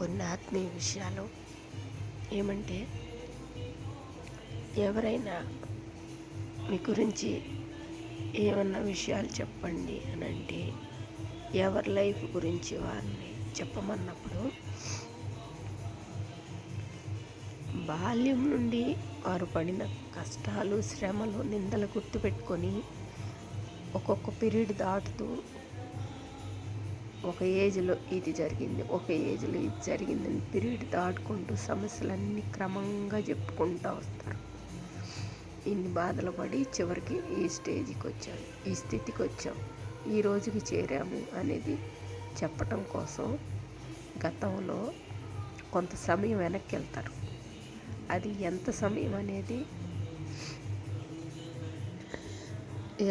కొన్ని ఆత్మీయ విషయాలు ఏమంటే, ఎవరైనా మీ గురించి ఏమన్నా విషయాలు చెప్పండి అని అంటే, ఎవరి లైఫ్ గురించి వారిని చెప్పమన్నప్పుడు బాల్యం నుండి వారు పడిన కష్టాలు, శ్రమలు, నిందలు గుర్తుపెట్టుకొని ఒక్కొక్క పీరియడ్ దాటుతూ ఒక ఏజ్లో ఇది జరిగింది, ఒక ఏజ్లో ఇది జరిగిందని పీరియడ్ దాటుకుంటూ సమస్యలన్నీ క్రమంగా చెప్పుకుంటూ వస్తారు. ఇన్ని బాధలు పడి చివరికి ఈ స్టేజ్కి వచ్చాం, ఈ స్థితికి వచ్చాం, ఈ రోజుకి చేరాము అనేది చెప్పటం కోసం గతంలో కొంత సమయం వెనక్కి వెళ్తారు. అది ఎంత సమయం అనేది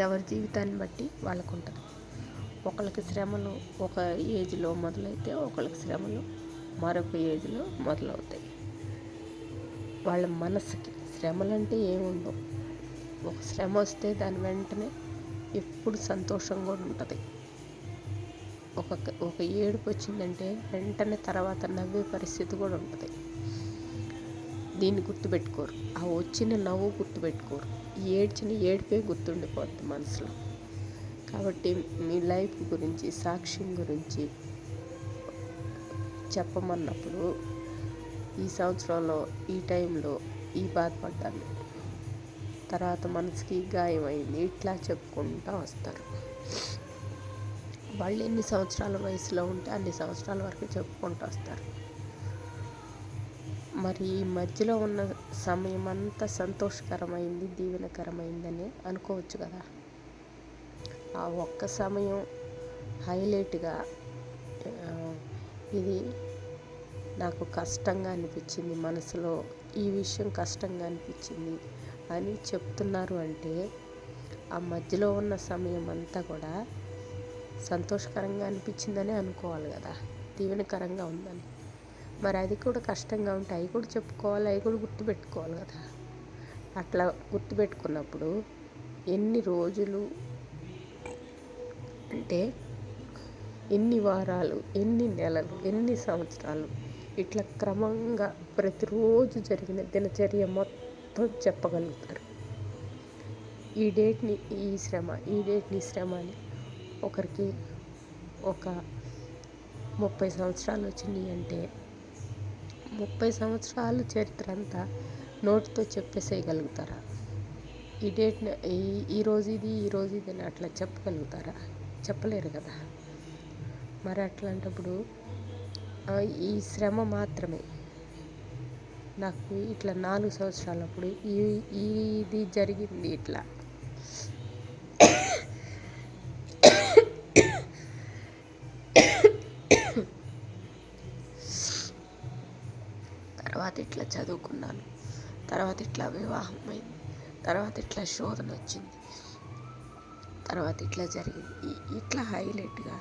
ఎవరి జీవితాన్ని బట్టి వాళ్ళకు ఉంటుంది. ఒకళ్ళకి శ్రమలు ఒక ఏజ్లో మొదలైతే, ఒకళ్ళకి శ్రమలు మరొక ఏజ్లో మొదలవుతాయి. వాళ్ళ మనసుకి శ్రమలు అంటే ఏముండవు. ఒక శ్రమ వస్తే దాని వెంటనే ఎప్పుడు సంతోషం కూడా ఉంటుంది. ఒక ఏడుపు వచ్చిందంటే వెంటనే తర్వాత నవ్వే పరిస్థితి కూడా ఉంటుంది. దీన్ని గుర్తుపెట్టుకోరు. ఆ వచ్చిన నవ్వు గుర్తుపెట్టుకోరు. ఏడ్చిన ఏడిపే గుర్తుండిపోద్ది మనసులో. కాబట్టి మీ లైఫ్ గురించి, సాక్ష్యం గురించి చెప్పమన్నప్పుడు ఈ సంవత్సరంలో ఈ టైంలో ఈ బాధపడ్డాను, తర్వాత మనసుకి గాయమైంది, ఇట్లా చెప్పుకుంటూ వస్తారు. వాళ్ళు ఎన్ని సంవత్సరాల వయసులో ఉంటే అన్ని సంవత్సరాల వరకు చెప్పుకుంటూ వస్తారు. మరి ఈ మధ్యలో ఉన్న సమయం అంతా సంతోషకరమైంది, దీవెనకరమైందని అనుకోవచ్చు కదా. ఆ ఒక్క సమయం హైలైట్గా ఇది నాకు కష్టంగా అనిపించింది, మనసులో ఈ విషయం కష్టంగా అనిపించింది అని చెప్తున్నారు అంటే, ఆ మధ్యలో ఉన్న సమయం అంతా కూడా సంతోషకరంగా అనిపించిందని అనుకోవాలి కదా, దీవెనకరంగా ఉందని. మరి అది కూడా కష్టంగా ఉంటే అవి కూడా చెప్పుకోవాలి, అవి కూడా గుర్తుపెట్టుకోవాలి కదా. అట్లా గుర్తుపెట్టుకున్నప్పుడు ఎన్ని రోజులు అంటే, ఎన్ని వారాలు, ఎన్ని నెలలు, ఎన్ని సంవత్సరాలు, ఇట్లా క్రమంగా ప్రతిరోజు జరిగిన దినచర్య మొత్తం చెప్పగలుగుతారు. ఈ డేట్ని ఈ శ్రమ, ఈ డేట్ని శ్రమ అని. ఒకరికి ఒక 30 సంవత్సరాలు వచ్చినాయి అంటే 30 సంవత్సరాల చరిత్ర అంతా నోటితో చెప్పేసేయగలుగుతారా? ఈ డేట్ని ఈ రోజు ఇది, ఈ రోజు ఇది అని అట్లా చెప్పగలుగుతారా? చెప్పలేరు కదా. మరి అట్లాంటప్పుడు ఈ శ్రమ మాత్రమే నాకు ఇట్లా 4 సంవత్సరాలప్పుడు ఇది జరిగింది ఇట్లా, తర్వాత ఇట్లా చదువుకున్నాను, తర్వాత ఇట్లా వివాహం అయింది, తర్వాత ఇట్లా శోధన వచ్చింది, తర్వాత ఇట్లా జరిగింది. ఇట్లా హైలైట్గా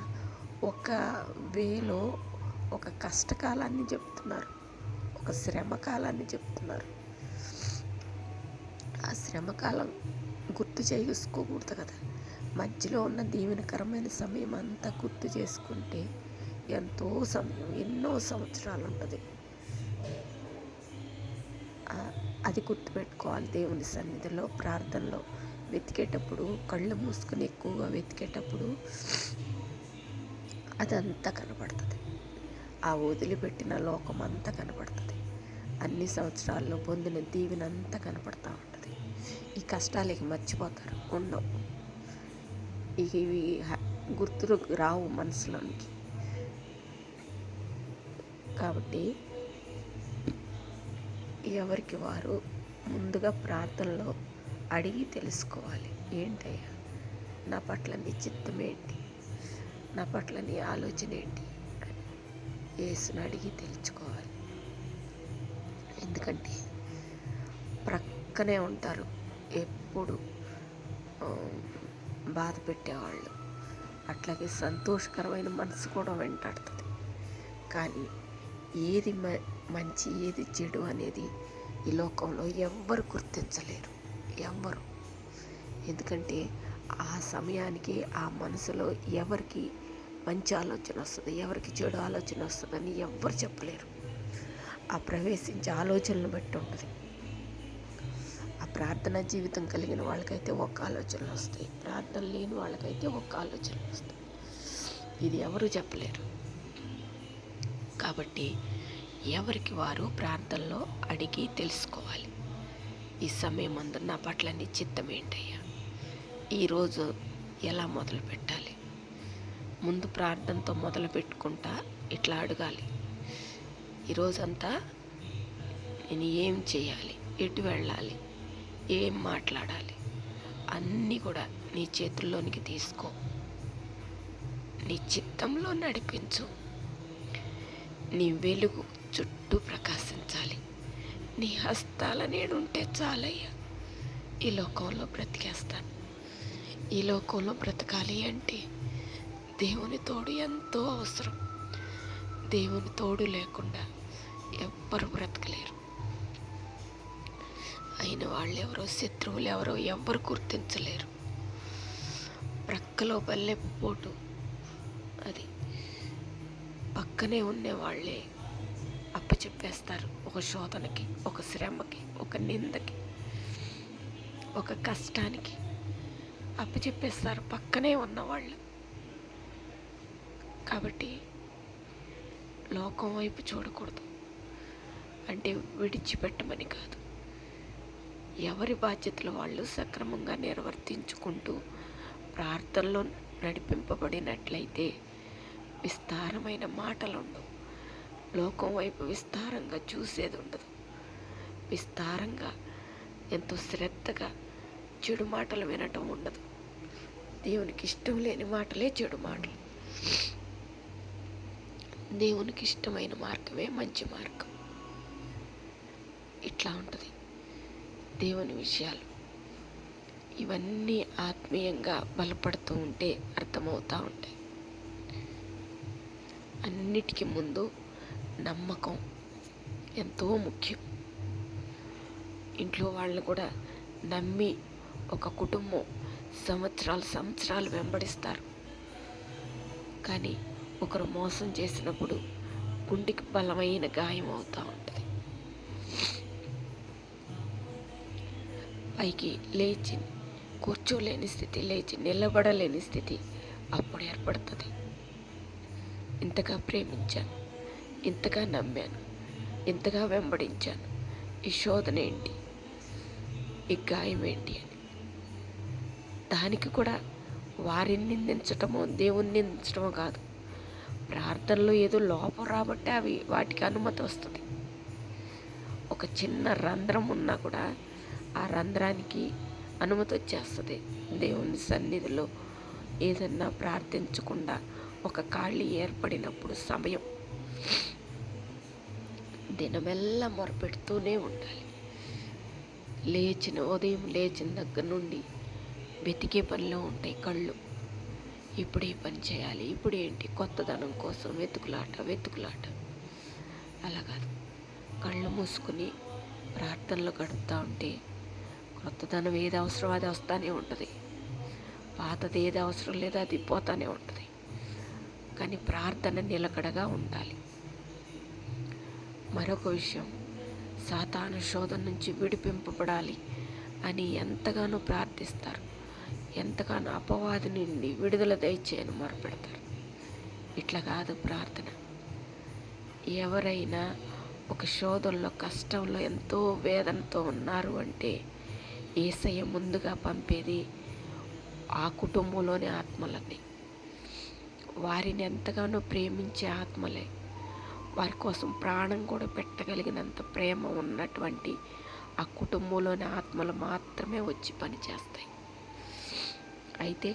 ఒక వేలో ఒక కష్టకాలాన్ని చెప్తున్నారు, ఒక శ్రమకాలాన్ని చెప్తున్నారు. ఆ శ్రమకాలం గుర్తు చేసుకోకూడదు కదా. మధ్యలో ఉన్న దీవెనకరమైన సమయం అంతా గుర్తు చేసుకుంటే ఎంతో సమయం, ఎన్నో సంవత్సరాలు ఉంటుంది. అది గుర్తుపెట్టుకోవాలి. దేవుని సన్నిధిలో ప్రార్థనలో వెతికేటప్పుడు, కళ్ళు మూసుకొని ఎక్కువగా వెతికేటప్పుడు అదంతా కనపడుతుంది. ఆ వదిలిపెట్టిన లోకం అంతా కనపడుతుంది. అన్ని సంవత్సరాల్లో పొందిన దీవెన అంతా కనపడుతూ ఉంటుంది. ఈ కష్టాలకి మర్చిపోతారు, ఉండవు. ఇవి గుర్తులు రావు మనసులోనికి. కాబట్టి ఎవరికి వారు ముందుగా ప్రార్థనలో అడిగి తెలుసుకోవాలి. ఏంటయ్యా, నా పట్ల నీ చిత్తం ఏంటి, నా పట్ల నీ ఆలోచన ఏంటి అని యేసుని అడిగి తెలుసుకోవాలి. ఎందుకంటే ప్రక్కనే ఉంటారు ఎప్పుడు బాధ పెట్టేవాళ్ళు. అట్లాగే సంతోషకరమైన మనసు కూడా వెంటాడుతుంది. కానీ ఏది మంచి, ఏది చెడు అనేది ఈ లోకంలో ఎవ్వరు గుర్తించలేరు, ఎవ్వరు. ఎందుకంటే ఆ సమయానికి ఆ మనసులో ఎవరికి మంచి ఆలోచన వస్తుంది, ఎవరికి చెడు ఆలోచన వస్తుందని ఎవ్వరు చెప్పలేరు. ఆ ప్రవేశించే ఆలోచనలు బట్టి ఉంటుంది. ఆ ప్రార్థన జీవితం కలిగిన వాళ్ళకైతే ఒక ఆలోచనలు వస్తాయి, ప్రార్థన లేని వాళ్ళకైతే ఒక ఆలోచనలు వస్తాయి. ఇది ఎవరు చెప్పలేరు. కాబట్టి ఎవరికి వారు ప్రార్థనలో అడిగి తెలుసుకోవాలి. ఈ సమయం అందు నా పట్ల నీ చిత్తం ఏంటయ్యా, ఈరోజు ఎలా మొదలు పెట్టాలి? ముందు ప్రార్థనతో మొదలు పెట్టుకుంటా ఇట్లా అడగాలి, ఈరోజంతా నేను ఏం చేయాలి, ఎటు వెళ్ళాలి, ఏం మాట్లాడాలి, అన్నీ కూడా నీ చేతుల్లోనికి తీసుకో. నీ చిత్తంలో నడిపించు. నీ వెలుగు చుట్టూ ప్రకాశించాలి. నీ హస్తాల నేడుంటే చాలయ్యా, ఈ లోకంలో బ్రతికేస్తాను. ఈ లోకంలో బ్రతకాలి అంటే దేవుని తోడు ఎంతో అవసరం. దేవుని తోడు లేకుండా ఎవ్వరు బ్రతకలేరు. అయిన వాళ్ళెవరో, శత్రువులు ఎవరో ఎవ్వరు గుర్తించలేరు. ప్రక్కలో బల్లెపోటు, అది పక్కనే ఉండేవాళ్ళే అప్పచెప్పేస్తారు. ఒక శోధనకి, ఒక శ్రమకి, ఒక నిందకి, ఒక కష్టానికి అప్పచెప్పేస్తారు పక్కనే ఉన్నవాళ్ళు. కాబట్టి లోకం వైపు చూడకూడదు. అంటే విడిచిపెట్టమని కాదు, ఎవరి బాధ్యతలు వాళ్ళు సక్రమంగా నిర్వర్తించుకుంటూ ప్రార్థనలో నడిపింపబడినట్లయితే విస్తారమైన మాటలు ఉండవు. లోకం వైపు విస్తారంగా చూసేది ఉండదు. విస్తారంగా ఎంతో శ్రద్ధగా చెడు మాటలు వినటం ఉండదు. దేవునికి ఇష్టం లేని మాటలే చెడు మాటలు. దేవునికి ఇష్టమైన మార్గమే మంచి మార్గం. ఇట్లా ఉంటుంది దేవుని విషయాలు. ఇవన్నీ ఆత్మీయంగా బలపడుతూ ఉంటే అర్థమవుతూ ఉంటాయి. అన్నిటికీ ముందు నమ్మకం ఎంతో ముఖ్యం. ఇంట్లో వాళ్ళని కూడా నమ్మి ఒక కుటుంబం సంవత్సరాలు వెంబడిస్తారు. కానీ ఒకరు మోసం చేసినప్పుడు గుండెకి బలమైన గాయం అవుతూ ఉంటుంది. పైకి లేచి కూర్చోలేని స్థితి, లేచి నిలబడలేని స్థితి అప్పుడు ఏర్పడుతుంది. ఇంతగా ప్రేమించాను, ఇంతగా నమ్మాను, ఇంతగా వెంబడించాను, ఈ శోధన ఏంటి, ఈ గాయం ఏంటి అని. దానికి కూడా వారిని నిందించటమో దేవుణ్ణి నిందించటమో కాదు. ప్రార్థనలో ఏదో లోపం రాబట్టే వాటికి అనుమతి వస్తుంది. ఒక చిన్న రంధ్రం ఉన్నా కూడా ఆ రంధ్రానికి అనుమతి వచ్చేస్తుంది. దేవుని సన్నిధిలో ఏదన్నా ప్రార్థించకుండా ఒక ఖాళీ ఏర్పడినప్పుడు సమయం దినమెల్లా మొరపెడుతూనే ఉండాలి. ఉదయం లేచిన దగ్గర నుండి వెతికే పనిలో ఉంటాయి కళ్ళు. ఇప్పుడు ఈ పని చేయాలి, ఇప్పుడు ఏంటి, కొత్తదనం కోసం వెతుకులాట. అలా కాదు, కళ్ళు మూసుకుని ప్రార్థనలు గడుపుతూ ఉంటే కొత్తదనం ఏది అవసరం అది వస్తూనే ఉంటుంది. పాతది ఏది అవసరం లేదో అది పోతూనే ఉంటుంది. కానీ ప్రార్థన నిలకడగా ఉండాలి. మరొక విషయం, సాతాను శోధన నుంచి విడిపింపబడాలి అని ఎంతగానో ప్రార్థిస్తారు. ఎంతగానో అపవాది నుండి విడుదల దయచేయని మొరపెడతారు. ఇట్లా కాదు ప్రార్థన. ఎవరైనా ఒక శోధనలో, కష్టంలో, ఎంతో వేదనతో ఉన్నారు అంటే యేసయ్య ముందుగా పంపేది ఆ కుటుంబంలోని ఆత్మలన్నీ. వారిని ఎంతగానో ప్రేమించే ఆత్మలే. వారి కోసం ప్రాణం కూడా పెట్టగలిగినంత ప్రేమ ఉన్నటువంటి ఆ కుటుంబంలోని ఆత్మలు మాత్రమే వచ్చి పనిచేస్తాయి. అయితే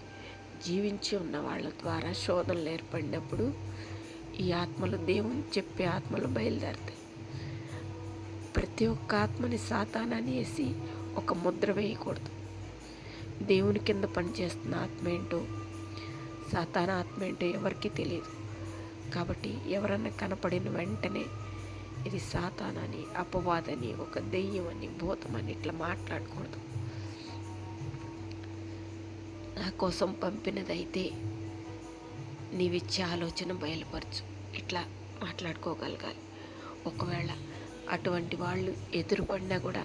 జీవించి ఉన్న వాళ్ళ ద్వారా శోధనలు ఏర్పడినప్పుడు ఈ ఆత్మలు, దేవుని చెప్పే ఆత్మలు బయలుదేరుతాయి. ప్రతి ఒక్క ఆత్మని సాతానని వేసి ఒక ముద్ర వేయకూడదు. దేవుని కింద పనిచేస్తున్న ఆత్మ ఏంటో, సాతాన ఆత్మ ఏంటో ఎవరికీ తెలియదు. కాబట్టి ఎవరన్నా కనపడిన వెంటనే ఇది సాతానని, అపవాదని, ఒక దెయ్యం అని, భూతమని ఇట్లా మాట్లాడకూడదు. నా కోసం పంపినదైతే నీవిచ్చే ఆలోచన బయలుపరచు, ఇట్లా మాట్లాడుకోగలగాలి. ఒకవేళ అటువంటి వాళ్ళు ఎదురుపడినా కూడా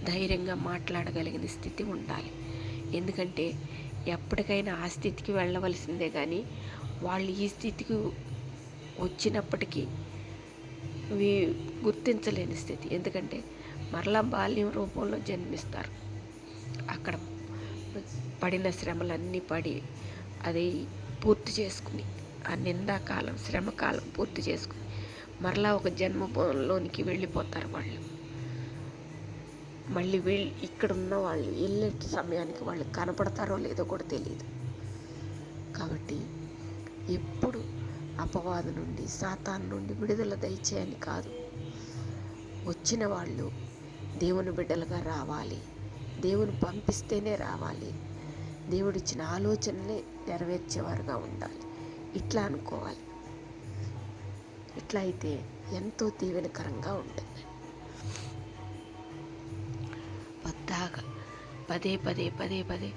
ధైర్యంగా మాట్లాడగలిగిన స్థితి ఉండాలి. ఎందుకంటే ఎప్పటికైనా ఆ స్థితికి వెళ్ళవలసిందే, కానీ వాళ్ళు ఈ స్థితికి వచ్చినప్పటికీ గుర్తించలేని స్థితి. ఎందుకంటే మరలా బాల్యం రూపంలో జన్మిస్తారు. అక్కడ పడిన శ్రమలన్నీ పడి అది పూర్తి చేసుకుని, ఆ నిందాకాలం శ్రమకాలం పూర్తి చేసుకుని మరలా ఒక జన్మలోనికి వెళ్ళిపోతారు వాళ్ళు. మళ్ళీ ఇక్కడ ఉన్న వాళ్ళు వెళ్ళే సమయానికి వాళ్ళు కనపడతారో లేదో కూడా తెలియదు. కాబట్టి ఎప్పుడు అపవాదు నుండి, సాతాను నుండి విడుదల దయచేయని కాదు, వచ్చిన వాళ్ళు దేవుని బిడ్డలుగా రావాలి, దేవుని పంపిస్తేనే రావాలి, దేవుడిచ్చిన ఆలోచనలే నెరవేర్చేవారుగా ఉండాలి. ఇట్లా అనుకోవాలి. ఇట్లా అయితే ఎంతో దీవెనకరంగా ఉంటుంది. పద్దాగా పదే పదే పదే పదే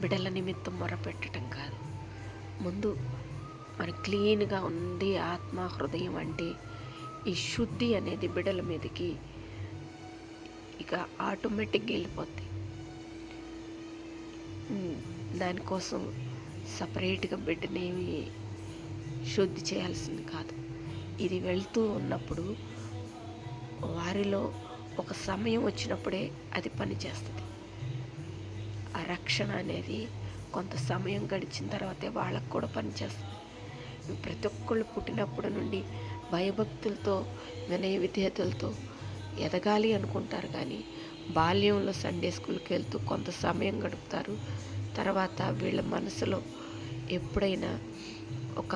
బిడ్డల నిమిత్తం మొరపెట్టడం కాదు. ముందు మరి క్లీన్గా ఉంది ఆత్మ హృదయం అంటే ఈ శుద్ధి అనేది బిడ్డల మీదకి ఇక ఆటోమేటిక్గా వెళ్ళిపోద్ది. దానికోసం సపరేట్గా బిడ్డనేమి శుద్ధి చేయాల్సింది కాదు. ఇది వెళ్తూ ఉన్నప్పుడు వారిలో ఒక సమయం వచ్చినప్పుడే అది పనిచేస్తుంది. ఆ రక్షణ అనేది కొంత సమయం గడిచిన తర్వాతే వాళ్ళకు కూడా పనిచేస్తుంది. ప్రతి ఒక్కళ్ళు పుట్టినప్పటి నుండి భయభక్తులతో, వినయ విధేయతలతో ఎదగాలి అనుకుంటారు, కానీ బాల్యంలో సండే స్కూల్కి వెళ్తూ కొంత సమయం గడుపుతారు. తర్వాత వీళ్ళ మనసులో ఎప్పుడైనా ఒక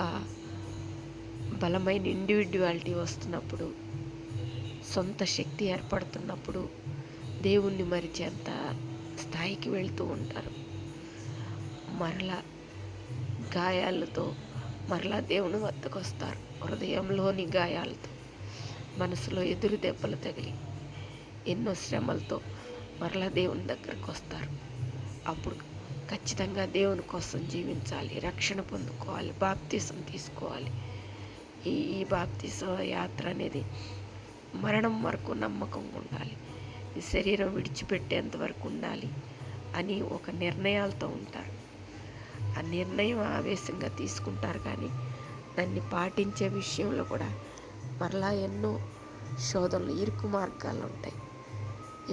బలమైన ఇండివిడ్యువాలిటీ వస్తున్నప్పుడు, సొంత శక్తి ఏర్పడుతున్నప్పుడు దేవుణ్ణి మరిచేంత స్థాయికి వెళ్తూ ఉంటారు. మరలా గాయాలతో మరలా దేవుని వద్దకు వస్తారు. హృదయంలోని గాయాలతో, మనసులో ఎదురు దెబ్బలు తగిలి ఎన్నో శ్రమలతో మరలా దేవుని దగ్గరకు వస్తారు. అప్పుడు ఖచ్చితంగా దేవుని కోసం జీవించాలి, రక్షణ పొందుకోవాలి, బాప్తీసం తీసుకోవాలి. ఈ బాప్తీసం యాత్ర అనేది మరణం వరకు నమ్మకంగా ఉండాలి, ఈ శరీరం విడిచిపెట్టేంత వరకు ఉండాలి అని ఒక నిర్ణయాలతో ఉంటారు. ఆ నిర్ణయం ఆవేశంగా తీసుకుంటారు, కానీ దాన్ని పాటించే విషయంలో కూడా మరలా ఎన్నో శోధనలు, ఇరుకు మార్గాలు ఉంటాయి.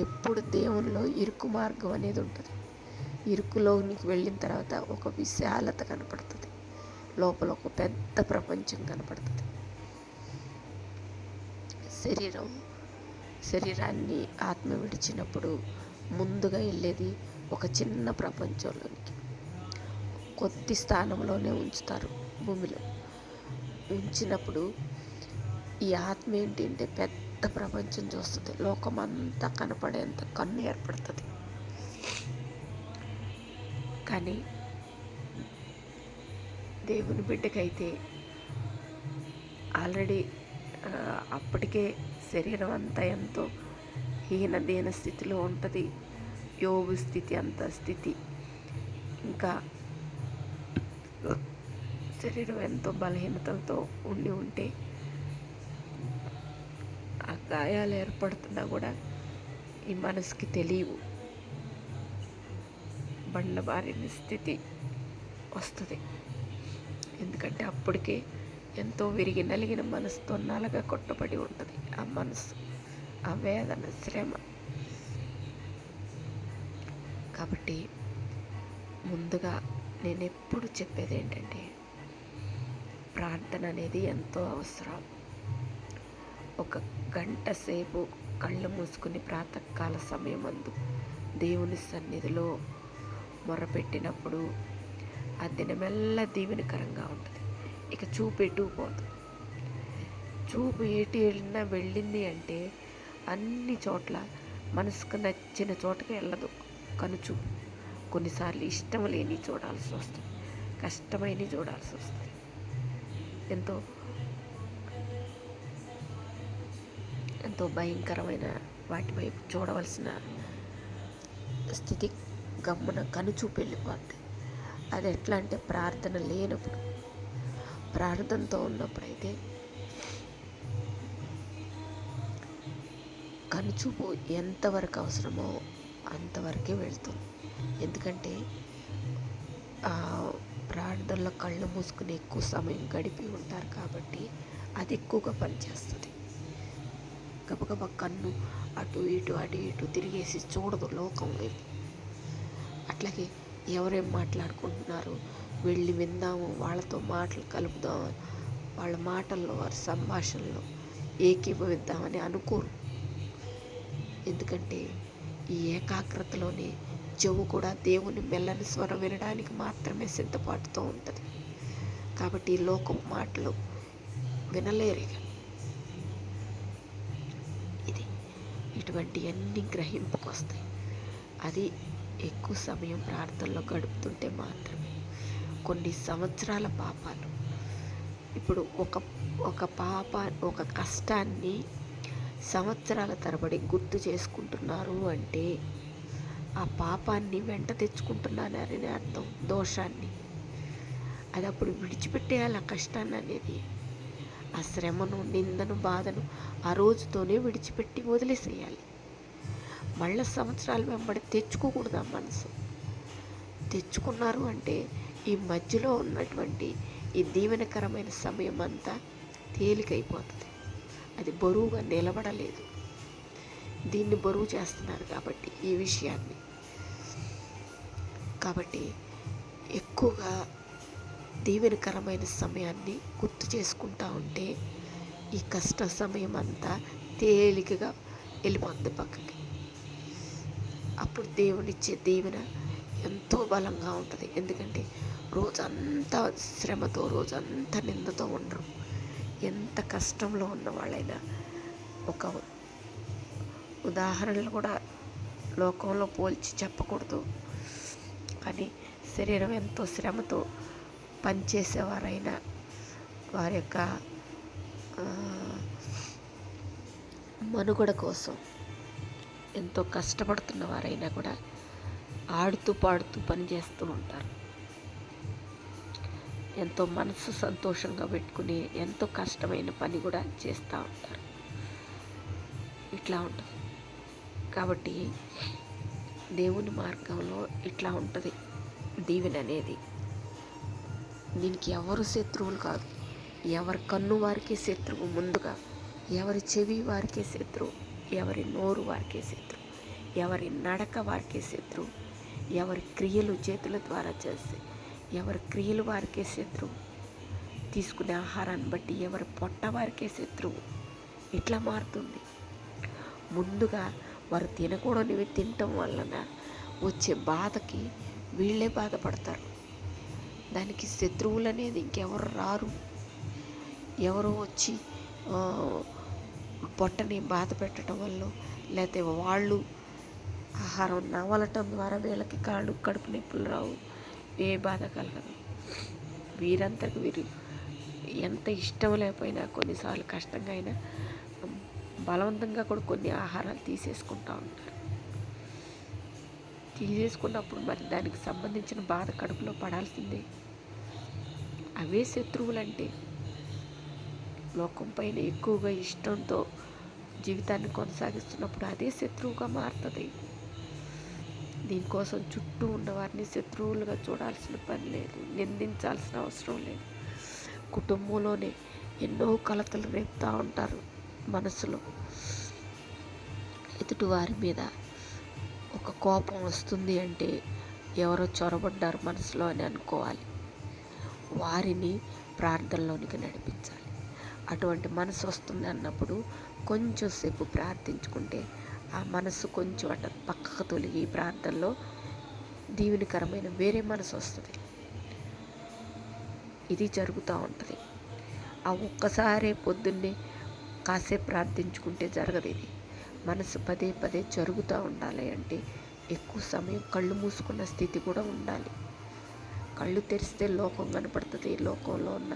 ఎప్పుడు దేవునిలో ఇరుకు మార్గం అనేది ఉంటుంది. ఇరుకులోనికి వెళ్ళిన తర్వాత ఒక విశాలత కనపడుతుంది, లోపల ఒక పెద్ద ప్రపంచం కనపడుతుంది. శరీరాన్ని ఆత్మ విడిచినప్పుడు ముందుగా వెళ్ళేది ఒక చిన్న ప్రపంచంలోనికి. కొద్ది స్థానంలోనే ఉంచుతారు భూమిలో. ఉంచినప్పుడు ఈ ఆత్మ ఏంటంటే పెద్ద ప్రపంచం చూస్తుంది, లోకమంతా కనపడేంత కన్ను ఏర్పడుతుంది. కానీ దేవుని బిడ్డకైతే ఆల్రెడీ అప్పటికే శరీరం అంతా ఎంతో దీన స్థితిలో ఉంటుంది. యోబు స్థితి అంత స్థితి. ఇంకా శరీరం ఎంతో బలహీనతలతో ఉంటే ఆ గాయాలు ఏర్పడుతున్నా కూడా ఈ మనసుకి తెలియవు. బండ బారిన స్థితి వస్తుంది. ఎందుకంటే అప్పటికే ఎంతో విరిగి నలిగిన మనసుతో నలగ కొట్టబడి ఉంటుంది ఆ మనసు, ఆ వేదన, శ్రమ. కాబట్టి ముందుగా నేను ఎప్పుడు చెప్పేది ఏంటంటే ప్రార్థన అనేది ఎంతో అవసరం. ఒక గంట సేపు కళ్ళు మూసుకుని ప్రాతకాల సమయమందు దేవుని సన్నిధిలో మొరపెట్టినప్పుడు ఆ దినమెల్లా దీవెనకరంగా ఉంటుంది. ఇక చూపు ఎటు పోదు. చూపు ఎటు వెళ్ళింది అంటే అన్ని చోట్ల మనసుకు నచ్చిన చోటకి వెళ్ళదు కనుచూపు. కొన్నిసార్లు ఇష్టం లేని చూడాల్సి వస్తుంది, కష్టమైన చూడాల్సి వస్తుంది. ఎంతో భయంకరమైన వాటి వైపు చూడవలసిన స్థితి గమ్మున కనుచూపు వెళ్ళిపోద్ది. అది ఎట్లా అంటే ప్రార్థన లేనప్పుడు. ప్రార్థనతో ఉన్నప్పుడైతే కనుచూపు ఎంతవరకు అవసరమో అంతవరకే వెళ్తుంది. ఎందుకంటే ప్రార్థనలో కళ్ళు మూసుకుని ఎక్కువ సమయం గడిపి ఉంటారు కాబట్టి అది ఎక్కువగా పనిచేస్తుంది. గబగబా కన్ను అటు ఇటు తిరిగేసి చూడదు లోకం వైపు. అట్లాగే ఎవరేం మాట్లాడుకుంటున్నారు వెళ్ళి విందాము, వాళ్ళతో మాటలు కలుపుదాము, వాళ్ళ మాటల్లో వారి సంభాషణలో ఏకీభవిద్దామని అనుకోరు. ఎందుకంటే ఈ ఏకాగ్రతలోనే చెవు కూడా దేవుని మెల్లని స్వరం వినడానికి మాత్రమే సిద్ధపాటుతో ఉంటుంది. కాబట్టి ఈ లోకం మాటలు వినలేరు. ఇది ఇటువంటి అన్ని గ్రహింపుకు వస్తాయి. అది ఎక్కువ సమయం ప్రార్థనలో గడుపుతుంటే మాత్రమే. కొన్ని సంవత్సరాల పాపాలు, ఇప్పుడు ఒక కష్టాన్ని సంవత్సరాల తరబడి గుర్తు చేసుకుంటున్నారు అంటే ఆ పాపాన్ని వెంట తెచ్చుకుంటున్నారని అర్థం, దోషాన్ని. అది అప్పుడు విడిచిపెట్టేయాలి. ఆ కష్టాన్ని అనేది, ఆ శ్రమను, నిందను, బాధను ఆ రోజుతోనే విడిచిపెట్టి వదిలేసేయాలి. మళ్ళీ సంవత్సరాల వెంబడి తెచ్చుకోకూడదు. ఆ మనసు తెచ్చుకున్నారు అంటే ఈ మధ్యలో ఉన్నటువంటి ఈ దీవెనకరమైన సమయం అంతా తేలికైపోతుంది. అది బరువుగా నిలబడలేదు. దీన్ని బరువు చేస్తున్నారు కాబట్టి ఈ విషయాన్ని. కాబట్టి ఎక్కువగా దీవెనకరమైన సమయాన్ని గుర్తు చేసుకుంటూ ఉంటే ఈ కష్ట సమయం అంతా తేలికగా వెళ్ళిపోతుంది పక్కకి. అప్పుడు దేవునిచ్చే దీవెన ఎంతో బలంగా ఉంటుంది. ఎందుకంటే రోజంతా శ్రమతో, రోజంతా నిందతో ఉండరు. ఎంత కష్టంలో ఉన్న వాళ్ళైనా, ఒక ఉదాహరణలు కూడా లోకంలో పోల్చి చెప్పకూడదు, కానీ శరీరం ఎంతో శ్రమతో పనిచేసేవారైనా, వారి యొక్క మనుగడ కోసం ఎంతో కష్టపడుతున్న వారైనా కూడా ఆడుతూ పాడుతూ పనిచేస్తూ ఉంటారు. ఎంతో మనసు సంతోషంగా పెట్టుకుని ఎంతో కష్టమైన పని కూడా చేస్తూ ఉంటారు. ఇట్లా ఉంటుంది. కాబట్టి దేవుని మార్గంలో ఇట్లా ఉంటుంది దీవెన అనేది. దీనికి ఎవరు శత్రువులు కాదు. ఎవరి కన్ను వారికే శత్రువు ముందుగా, ఎవరి చెవి వారికే శత్రువు, ఎవరి నోరు వారికే శత్రువు, ఎవరి నడక వారికే శత్రువు, ఎవరి క్రియలు చేతుల ద్వారా చేస్తే ఎవరి క్రియలు వారికే శత్రువు, తీసుకునే ఆహారాన్ని బట్టి ఎవరి పొట్ట వారికే శత్రువు. ఇట్లా మారుతుంది. ముందుగా వారు తినకూడనివి తినటం వలన వచ్చే బాధకి వీళ్ళే బాధపడతారు. దానికి శత్రువులు అనేది ఇంకెవరు రారు. ఎవరో వచ్చి పొట్టని బాధ పెట్టడం వల్ల, లేకపోతే వాళ్ళు ఆహారం నవలటం ద్వారా వీళ్ళకి కాళ్ళు కడుపు నొప్పులు రావు, ఏ బాధ కలగదు. వీరంతకు వీరు ఎంత ఇష్టం లేకపోయినా, కొన్నిసార్లు కష్టంగా అయినా బలవంతంగా కూడా కొన్ని ఆహారాలు తీసేసుకుంటూ ఉంటారు. తీసేసుకున్నప్పుడు మరి దానికి సంబంధించిన బాధ కడుపులో పడాల్సిందే. అవే శత్రువులంటే. లోకం పైన ఎక్కువగా ఇష్టంతో జీవితాన్ని కొనసాగిస్తున్నప్పుడు అదే శత్రువుగా మారుతుంది. దీనికోసం చుట్టూ ఉన్నవారిని శత్రువులుగా చూడాల్సిన పని లేదు, నిందించాల్సిన అవసరం లేదు. కుటుంబంలోనే ఎన్నో కలతలు రేపుతూ ఉంటారు మనసులో. ఎదుటి వారి మీద ఒక కోపం వస్తుంది అంటే ఎవరో చొరబడ్డారు మనసులో అని అనుకోవాలి. వారిని ప్రార్థనలోనికి నడిపించాలి. అటువంటి మనసు వస్తుంది అన్నప్పుడు కొంచెం సేపు ప్రార్థించుకుంటే ఆ మనసు కొంచెం అట్ట పక్కకు తొలగి ప్రార్థనలో దీవెనకరమైన వేరే మనసు వస్తుంది. ఇది జరుగుతూ ఉంటుంది. ఆ ఒక్కసారే పొద్దున్నే కాసేపు ప్రార్థించుకుంటే జరగదు. ఇది మనసు పదే పదే జరుగుతూ ఉండాలి అంటే ఎక్కువ సమయం కళ్ళు మూసుకున్న స్థితి కూడా ఉండాలి. కళ్ళు తెరిస్తే లోకం కనపడుతుంది. లోకంలో ఉన్న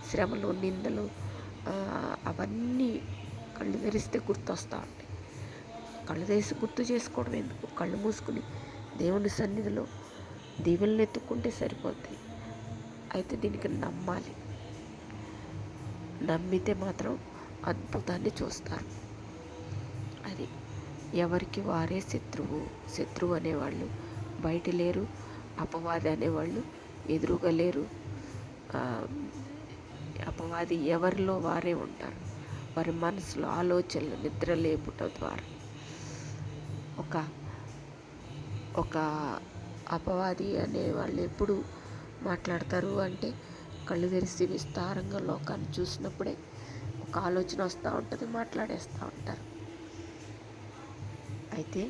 శ్రమలు, నిందలు అవన్నీ కళ్ళు తెరిస్తే గుర్తొస్తూ ఉంటాయి. కళ్ళు తెరిసి గుర్తు చేసుకోవడం ఎందుకు? కళ్ళు మూసుకుని దేవుని సన్నిధిలో దీవెనలు ఎత్తుక్కుంటే సరిపోతాయి. అయితే దీనికి నమ్మాలి. నమ్మితే మాత్రం అద్భుతాన్ని చూస్తారు. అది ఎవరికి వారే శత్రువు అనేవాళ్ళు బయట లేరు, అపవాది అనేవాళ్ళు ఎదురుగా లేరు. అపవాది ఎవరిలో వారే ఉంటారు. వారి మనసులో ఆలోచనలు నిద్ర లేపుట ద్వారా ఒక ఒక అపవాది అనేవాళ్ళు ఎప్పుడు మాట్లాడతారు అంటే కళ్ళు తెరిచి విస్తారంగా లోకాన్ని చూసినప్పుడే ఒక ఆలోచన వస్తూ ఉంటుంది, మాట్లాడేస్తూ ఉంటారు. అయితే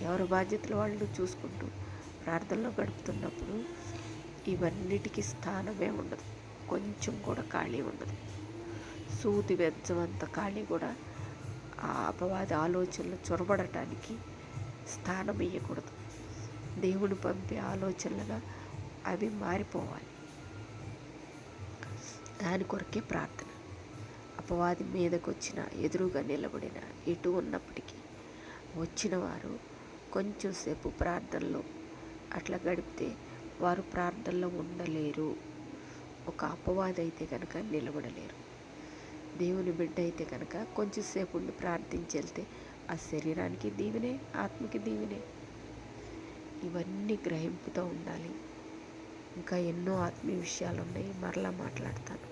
ఎవరి బాధ్యతలు వాళ్ళు చూసుకుంటూ ప్రార్థనలో గడుపుతున్నప్పుడు ఇవన్నిటికీ స్థానమే ఉండదు, కొంచెం కూడా ఖాళీ ఉండదు. సూది వెచ్చమంత ఖాళీ కూడా ఆ అపవాది ఆలోచనలు చొరబడటానికి స్థానం ఇవ్వకూడదు. దేవుడు పంపే ఆలోచనలుగా అవి మారిపోవాలి. దాని కొరకే ప్రార్థన. అపవాది మీదకు వచ్చిన, ఎదురుగా నిలబడిన, ఎటు ఉన్నప్పటికీ వచ్చిన వారు కొంచెం సేపు ప్రార్థనలో అట్లా గడిపితే వారు ప్రార్థనలో ఉండలేరు. ఒక అపవాది అయితే కనుక నిలబడలేరు. దేవుని బిడ్డ అయితే కనుక కొంచెంసేపు ఉండి ప్రార్థించి వెళ్తే ఆ శరీరానికి దీవెనే, ఆత్మకి దీవెనే. ఇవన్నీ గ్రహింపుతో ఉండాలి. ఇంకా ఎన్నో ఆత్మీయ విషయాలు ఉన్నాయి, మరలా మాట్లాడతాను.